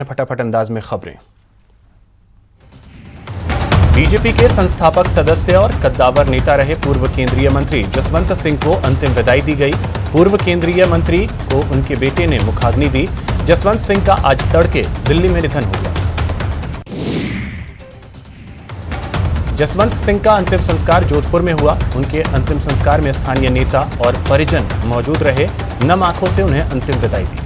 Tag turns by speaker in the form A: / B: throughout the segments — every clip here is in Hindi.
A: फटाफट अंदाज में खबरें। बीजेपी के संस्थापक सदस्य और कद्दावर नेता रहे पूर्व केंद्रीय मंत्री जसवंत सिंह को अंतिम विदाई दी गई। पूर्व केंद्रीय मंत्री को उनके बेटे ने मुखाग्नि दी। जसवंत सिंह का आज तड़के दिल्ली में निधन हो गया। जसवंत सिंह का अंतिम संस्कार जोधपुर में हुआ। उनके अंतिम संस्कार में स्थानीय नेता और परिजन मौजूद रहे। नम आंखों से उन्हें अंतिम विदाई दी।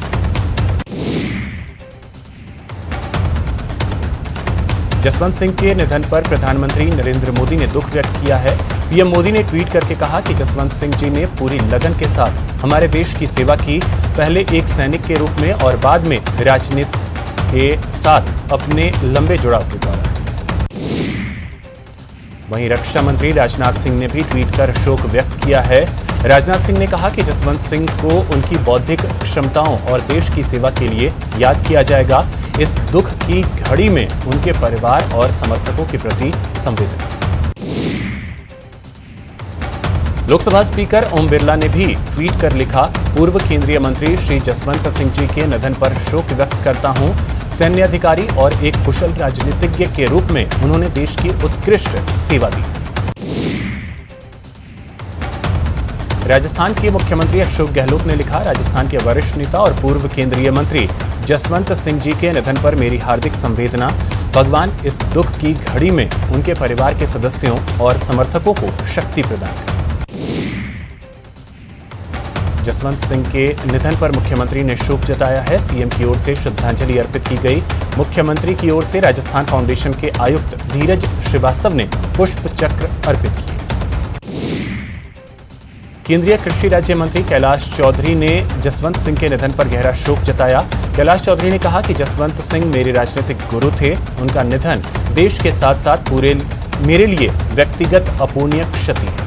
A: जसवंत सिंह के निधन पर प्रधानमंत्री नरेंद्र मोदी ने दुख व्यक्त किया है। पीएम मोदी ने ट्वीट करके कहा कि जसवंत सिंह जी ने पूरी लगन के साथ हमारे देश की सेवा की, पहले एक सैनिक के रूप में और बाद में राजनीति के साथ अपने लंबे जुड़ाव के द्वारा। वहीं रक्षा मंत्री राजनाथ सिंह ने भी ट्वीट कर शोक व्यक्त किया है। राजनाथ सिंह ने कहा कि जसवंत सिंह को उनकी बौद्धिक क्षमताओं और देश की सेवा के लिए याद किया जाएगा। इस दुख की घड़ी में उनके परिवार और समर्थकों के प्रति संवेदना। लोकसभा स्पीकर ओम बिरला ने भी ट्वीट कर लिखा, पूर्व केंद्रीय मंत्री श्री जसवंत सिंह जी के निधन पर शोक व्यक्त करता हूं। सैन्य अधिकारी और एक कुशल राजनीतिज्ञ के रूप में उन्होंने देश की उत्कृष्ट सेवा दी। राजस्थान के मुख्यमंत्री अशोक गहलोत ने लिखा, राजस्थान के वरिष्ठ नेता और पूर्व केंद्रीय मंत्री जसवंत सिंह जी के निधन पर मेरी हार्दिक संवेदना। भगवान इस दुख की घड़ी में उनके परिवार के सदस्यों और समर्थकों को शक्ति प्रदान करें। जसवंत सिंह के निधन पर मुख्यमंत्री ने शोक जताया है। सीएम की ओर से श्रद्धांजलि अर्पित की गई। मुख्यमंत्री की ओर से राजस्थान फाउंडेशन के आयुक्त धीरज श्रीवास्तव ने पुष्प चक्र अर्पित किए। केंद्रीय कृषि राज्य मंत्री कैलाश चौधरी ने जसवंत सिंह के निधन पर गहरा शोक जताया। कैलाश चौधरी ने कहा कि जसवंत सिंह मेरे राजनीतिक गुरु थे। उनका निधन देश के साथ साथ मेरे लिए व्यक्तिगत अपूर्णीय क्षति है।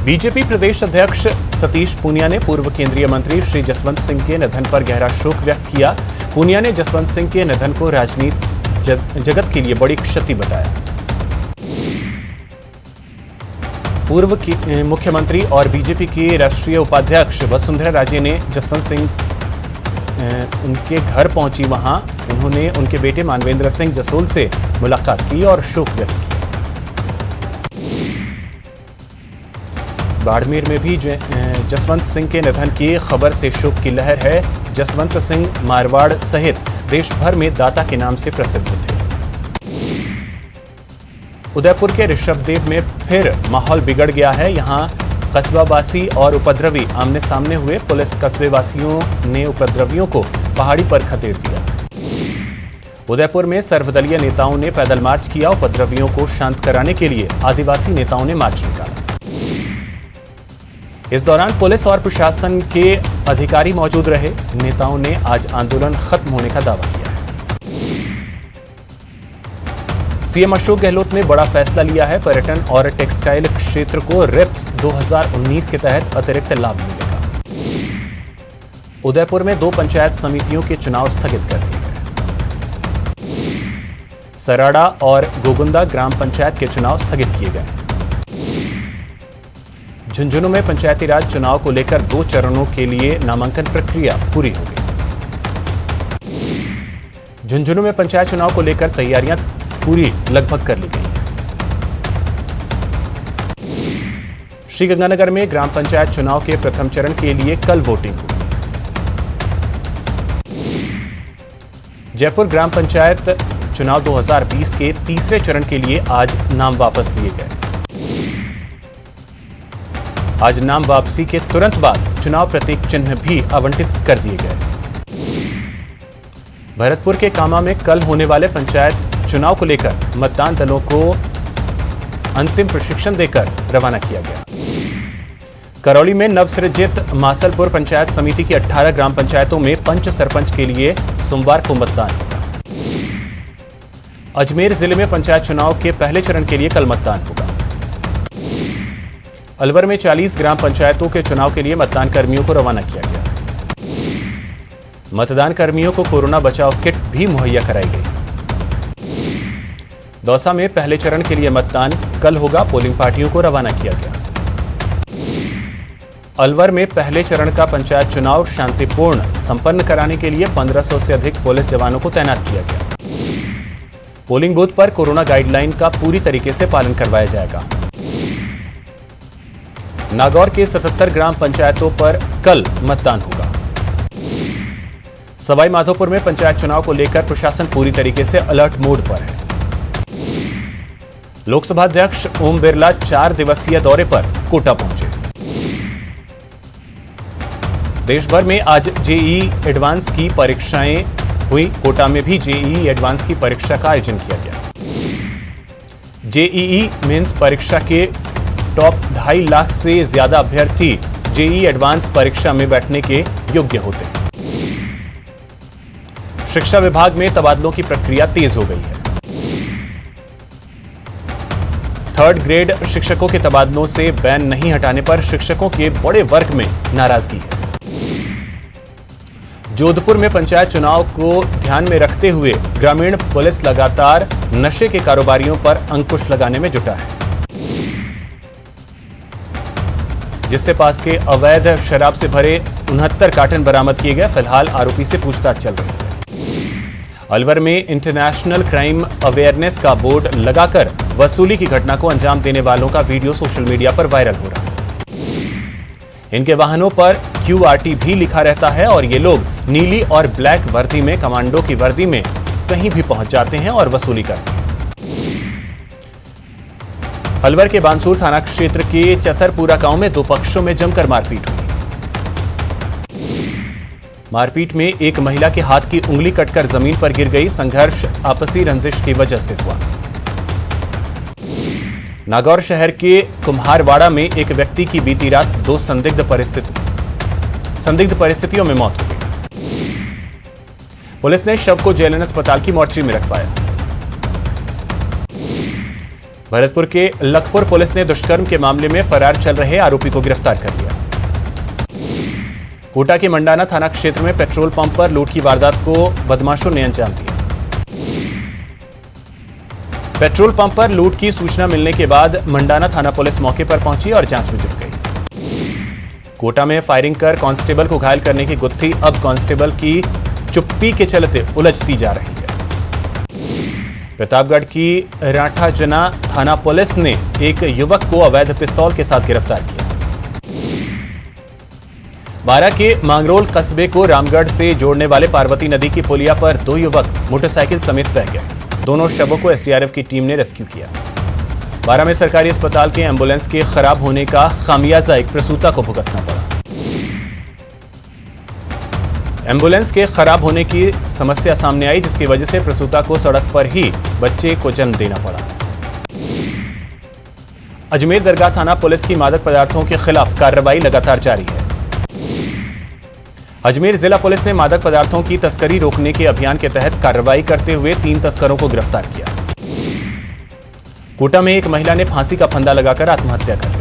A: बीजेपी प्रदेश अध्यक्ष सतीश पूनिया ने पूर्व केंद्रीय मंत्री श्री जसवंत सिंह के निधन पर गहरा शोक व्यक्त किया। पूनिया ने जसवंत सिंह के निधन को राजनीति जगत के लिए बड़ी क्षति बताया। पूर्व मुख्यमंत्री और बीजेपी के राष्ट्रीय उपाध्यक्ष वसुंधरा राजे ने जसवंत सिंह उनके घर पहुंची। वहां उन्होंने उनके बेटे मानवेंद्र सिंह जसोल से मुलाकात की और शोक व्यक्त किया। बाड़मेर में भी जसवंत सिंह के निधन की खबर से शोक की लहर है। जसवंत सिंह मारवाड़ सहित देश भर में दाता के नाम से प्रसिद्ध थे। उदयपुर के ऋषभदेव में फिर माहौल बिगड़ गया है। यहां कस्बावासी और उपद्रवी आमने सामने हुए। पुलिस कस्बे वासियों ने उपद्रवियों को पहाड़ी पर खदेड़ दिया। उदयपुर में सर्वदलीय नेताओं ने पैदल मार्च किया। उपद्रवियों को शांत कराने के लिए आदिवासी नेताओं ने मार्च निकाला। इस दौरान पुलिस और प्रशासन के अधिकारी मौजूद रहे। नेताओं ने आज आंदोलन खत्म होने का दावा किया है। सीएम अशोक गहलोत ने बड़ा फैसला लिया है। पर्यटन और टेक्सटाइल क्षेत्र को रिप्स 2019 के तहत अतिरिक्त लाभ मिलेगा। उदयपुर में 2 पंचायत समितियों के चुनाव स्थगित कर दिए गए। सराड़ा और गोगुंदा ग्राम पंचायत के चुनाव स्थगित किए गए। झुंझुनू में पंचायती राज चुनाव को लेकर 2 चरणों के लिए नामांकन प्रक्रिया पूरी हो गई। झुंझुनू में पंचायत चुनाव को लेकर तैयारियां पूरी लगभग कर ली गई। श्रीगंगानगर में ग्राम पंचायत चुनाव के प्रथम चरण के लिए कल वोटिंग हुई। जयपुर ग्राम पंचायत चुनाव 2020 के तीसरे चरण के लिए आज नाम वापस लिए गए। आज नाम वापसी के तुरंत बाद चुनाव प्रतीक चिन्ह भी आवंटित कर दिए गए। भरतपुर के कामा में कल होने वाले पंचायत चुनाव को लेकर मतदान दलों को अंतिम प्रशिक्षण देकर रवाना किया गया। करौली में नवसृजित मासलपुर पंचायत समिति की 18 ग्राम पंचायतों में पंच सरपंच के लिए सोमवार को मतदान होगा। अजमेर जिले में पंचायत चुनाव के पहले चरण के लिए कल मतदान होगा। अलवर में 40 ग्राम पंचायतों के चुनाव के लिए मतदान कर्मियों को रवाना किया गया। मतदान कर्मियों को कोरोना बचाव किट भी मुहैया कराई गई। दौसा में पहले चरण के लिए मतदान कल होगा। पोलिंग पार्टियों को रवाना किया गया। अलवर में पहले चरण का पंचायत चुनाव शांतिपूर्ण संपन्न कराने के लिए 1500 से अधिक पुलिस जवानों को तैनात किया गया। पोलिंग बूथ पर कोरोना गाइडलाइन का पूरी तरीके से पालन करवाया जाएगा। नागौर के 77 ग्राम पंचायतों पर कल मतदान होगा। सवाई माधोपुर में पंचायत चुनाव को लेकर प्रशासन पूरी तरीके से अलर्ट मोड पर है। लोकसभा अध्यक्ष ओम बिरला 4 दिवसीय दौरे पर कोटा पहुंचे। देश भर में आज जेईई एडवांस की परीक्षाएं हुई। कोटा में भी जेईई एडवांस की परीक्षा का आयोजन किया गया। जेईई मेंस परीक्षा के टॉप 2.5 लाख से ज्यादा अभ्यर्थी जेईई एडवांस परीक्षा में बैठने के योग्य होते हैं। शिक्षा विभाग में तबादलों की प्रक्रिया तेज हो गई है। 3rd ग्रेड शिक्षकों के तबादलों से बैन नहीं हटाने पर शिक्षकों के बड़े वर्ग में नाराजगी है। जोधपुर में पंचायत चुनाव को ध्यान में रखते हुए ग्रामीण पुलिस लगातार नशे के कारोबारियों पर अंकुश लगाने में जुटा है, जिससे पास के अवैध शराब से भरे 69 कार्टन बरामद किए गए। फिलहाल आरोपी से पूछताछ चल रही है। अलवर में इंटरनेशनल क्राइम अवेयरनेस का बोर्ड लगाकर वसूली की घटना को अंजाम देने वालों का वीडियो सोशल मीडिया पर वायरल हो रहा है। इनके वाहनों पर QRT भी लिखा रहता है और ये लोग नीली और ब्लैक वर्दी में, कमांडो की वर्दी में कहीं भी पहुंच जाते हैं और वसूली करते हैं। अलवर के बानसूर थाना क्षेत्र के चतरपुरा गांव में 2 पक्षों में जमकर मारपीट हुई। मारपीट में एक महिला के हाथ की उंगली कटकर जमीन पर गिर गई। संघर्ष आपसी रंजिश की वजह से हुआ। नागौर शहर के कुम्हारवाड़ा में एक व्यक्ति की बीती रात 2 संदिग्ध परिस्थितियों में मौत हो गई। पुलिस ने शव को जेएलएन अस्पताल की मोर्चरी में रखवाया। भरतपुर के लखपुर पुलिस ने दुष्कर्म के मामले में फरार चल रहे आरोपी को गिरफ्तार कर लिया। कोटा के मंडाना थाना क्षेत्र में पेट्रोल पंप पर लूट की वारदात को बदमाशों ने अंजाम दिया। पेट्रोल पंप पर लूट की सूचना मिलने के बाद मंडाना थाना पुलिस मौके पर पहुंची और जांच में जुट गई। कोटा में फायरिंग कर कांस्टेबल को घायल करने की गुत्थी अब कांस्टेबल की चुप्पी के चलते उलझती जा रही है। प्रतापगढ़ की राठाजना थाना पुलिस ने एक युवक को अवैध पिस्तौल के साथ गिरफ्तार किया। बारा के मांगरोल कस्बे को रामगढ़ से जोड़ने वाले पार्वती नदी की पुलिया पर 2 युवक मोटरसाइकिल समेत बह गए। दोनों शवों को एसडीआरएफ की टीम ने रेस्क्यू किया। बारा में सरकारी अस्पताल के एम्बुलेंस के खराब होने का खामियाजा एक प्रसूता को भुगतना पड़ा। एम्बुलेंस के खराब होने की समस्या सामने आई, जिसकी वजह से प्रसूता को सड़क पर ही बच्चे को जन्म देना पड़ा। अजमेर दरगाह थाना पुलिस की मादक पदार्थों के खिलाफ कार्रवाई लगातार जारी है। अजमेर जिला पुलिस ने मादक पदार्थों की तस्करी रोकने के अभियान के तहत कार्रवाई करते हुए 3 तस्करों को गिरफ्तार किया। कोटा में एक महिला ने फांसी का फंदा लगाकर आत्महत्या कर ली।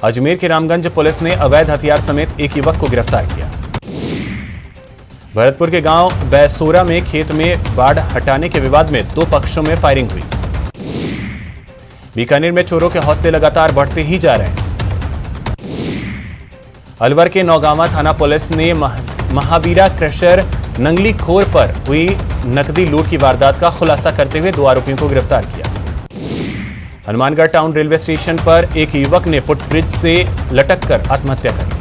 A: अजमेर के रामगंज पुलिस ने अवैध हथियार समेत एक युवक को गिरफ्तार किया। भरतपुर के गांव बैसोरा में खेत में बाढ़ हटाने के विवाद में 2 पक्षों में फायरिंग हुई। बीकानेर में चोरों के हौसले लगातार बढ़ते ही जा रहे हैं। अलवर के नौगांवा थाना पुलिस ने महावीरा क्रशर नंगली खोर पर हुई नकदी लूट की वारदात का खुलासा करते हुए 2 आरोपियों को गिरफ्तार किया। हनुमानगढ़ टाउन रेलवे स्टेशन पर एक युवक ने फुटब्रिज से लटककर आत्महत्या कर ली।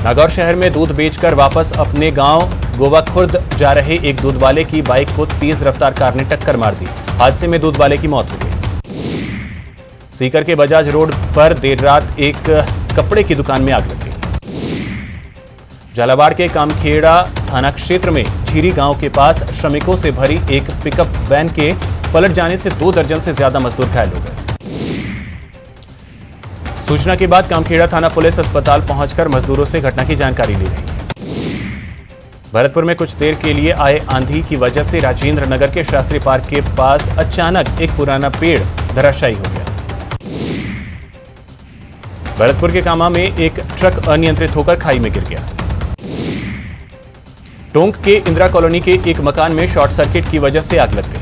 A: नागौर शहर में दूध बेचकर वापस अपने गांव गोवाखुर्द जा रहे एक दूध वाले की बाइक को तेज रफ्तार कार ने टक्कर मार दी। हादसे में दूध वाले की मौत हो गई। सीकर के बजाज रोड पर देर रात एक कपड़े की दुकान में आग लग गई। झालावाड़ के कामखेड़ा थाना क्षेत्र में झीरी गांव के पास श्रमिकों से भरी एक पिकअप वैन के पलट जाने से 2 दर्जन से ज्यादा मजदूर घायल हो गए। सूचना के बाद कामखेड़ा थाना पुलिस अस्पताल पहुंचकर मजदूरों से घटना की जानकारी ले रही है। भरतपुर में कुछ देर के लिए आए आंधी की वजह से राजेंद्र नगर के शास्त्री पार्क के पास अचानक एक पुराना पेड़ धराशायी हो गया। भरतपुर के कामा में एक ट्रक अनियंत्रित होकर खाई में गिर गया। टोंक के इंदिरा कॉलोनी के एक मकान में शॉर्ट सर्किट की वजह से आग लग गई।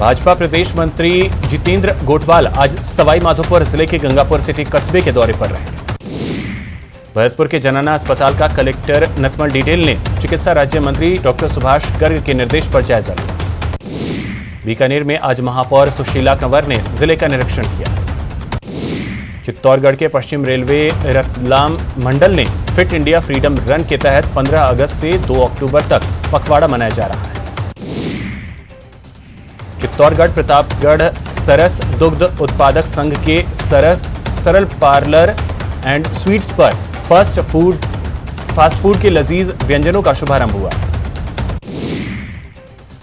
A: भाजपा प्रदेश मंत्री जितेंद्र गोटवाल आज सवाई माधोपुर जिले के गंगापुर सिटी कस्बे के दौरे पर रहे। भरतपुर के जनाना अस्पताल का कलेक्टर नथमल डिडेल ने चिकित्सा राज्य मंत्री डॉक्टर सुभाष गर्ग के निर्देश पर जायजा लिया। बीकानेर में आज महापौर सुशीला कंवर ने जिले का निरीक्षण किया। चित्तौड़गढ़ के पश्चिम रेलवे रतलाम मंडल ने फिट इंडिया फ्रीडम रन के तहत 15 अगस्त से 2 अक्टूबर तक पखवाड़ा मनाया जा रहा है। चित्तौड़गढ़ प्रतापगढ़ सरस दुग्ध उत्पादक संघ के सरल पार्लर एंड स्वीट्स पर फास्ट फूड के लजीज व्यंजनों का शुभारंभ हुआ।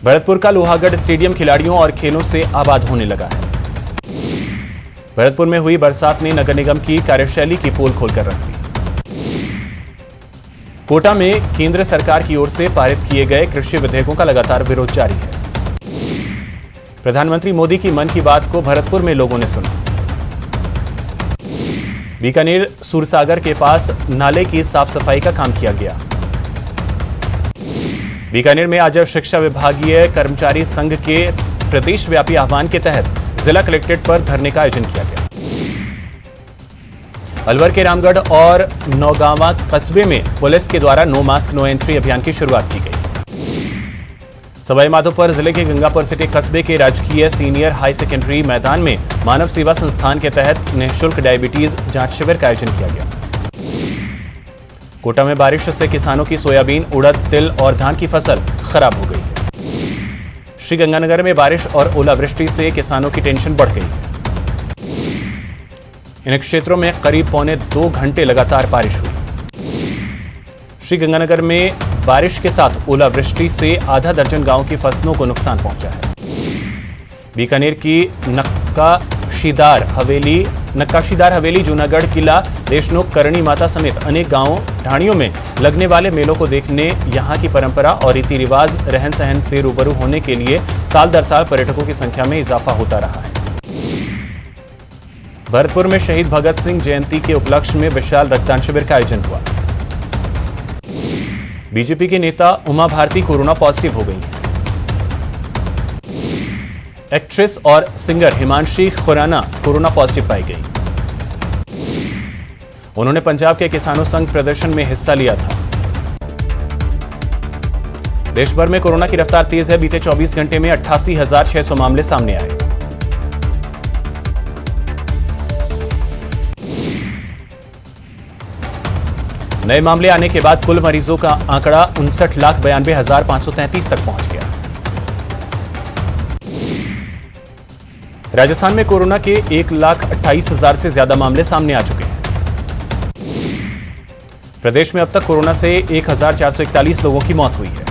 A: भरतपुर का लोहागढ़ स्टेडियम खिलाड़ियों और खेलों से आबाद होने लगा है। भरतपुर में हुई बरसात ने नगर निगम की कार्यशैली की पोल खोलकर रख दी। कोटा में केंद्र सरकार की ओर से पारित किए गए कृषि विधेयकों का लगातार विरोध जारी है। प्रधानमंत्री मोदी की मन की बात को भरतपुर में लोगों ने सुना। बीकानेर सूरसागर के पास नाले की साफ सफाई का काम किया गया। बीकानेर में आज शिक्षा विभागीय कर्मचारी संघ के प्रदेश व्यापी आह्वान के तहत जिला कलेक्ट्रेट पर धरने का आयोजन किया गया। अलवर के रामगढ़ और नौगांवा कस्बे में पुलिस के द्वारा नो मास्क नो एंट्री अभियान की शुरुआत की गई। सवाई माधोपुर जिले के गंगापुर सिटी कस्बे के राजकीय सीनियर हाई सेकेंडरी मैदान में मानव सेवा संस्थान के तहत निःशुल्क डायबिटीज जांच शिविर का आयोजन किया गया। कोटा में बारिश से किसानों की सोयाबीन, उड़द, तिल और धान की फसल खराब हो गई है। श्रीगंगानगर में बारिश और ओलावृष्टि से किसानों की टेंशन बढ़ गई है। इन क्षेत्रों में करीब 1.25 घंटे लगातार बारिश हुई। श्रीगंगानगर में बारिश के साथ ओलावृष्टि से आधा दर्जन गांवों की फसलों को नुकसान पहुंचा है। बीकानेर की नक्काशीदार हवेली, जूनागढ़ किला, देशनोक, करणी माता समेत अनेक गांवों, ढाणियों में लगने वाले मेलों को देखने यहां की परंपरा और रीति रिवाज, रहन सहन से रूबरू होने के लिए साल दर साल पर्यटकों की संख्या में इजाफा होता रहा है। भरतपुर में शहीद भगत सिंह जयंती के उपलक्ष्य में विशाल रक्तदान शिविर का आयोजन हुआ। बीजेपी के नेता उमा भारती कोरोना पॉजिटिव हो गई हैं। एक्ट्रेस और singer Himanshi Khurana corona positive पाई गई। उन्होंने पंजाब के किसानों संघ प्रदर्शन में हिस्सा लिया था। देश भर में कोरोना की रफ्तार तेज है। बीते 24 घंटे में 88,600 मामले सामने आए। नए मामले आने के बाद कुल मरीजों का आंकड़ा 59,92,533 तक पहुंच गया। राजस्थान में कोरोना के 1,28,000 से ज्यादा मामले सामने आ चुके हैं। प्रदेश में अब तक कोरोना से 1,441 लोगों की मौत हुई है।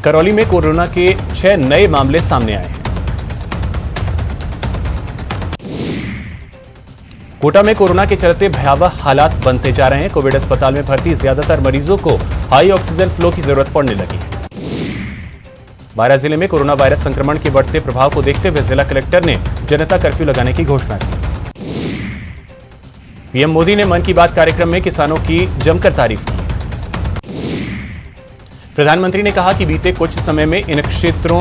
A: करौली में कोरोना के 6 नए मामले सामने आए हैं। कोटा में कोरोना के चलते भयावह हालात बनते जा रहे हैं। कोविड अस्पताल में भर्ती ज्यादातर मरीजों को हाई ऑक्सीजन फ्लो की जरूरत पड़ने लगी है। बारां जिले में कोरोना वायरस संक्रमण के बढ़ते प्रभाव को देखते हुए जिला कलेक्टर ने जनता कर्फ्यू लगाने की घोषणा की। पीएम मोदी ने मन की बात कार्यक्रम में किसानों की जमकर तारीफ की। प्रधानमंत्री ने कहा कि बीते कुछ समय में इन क्षेत्रों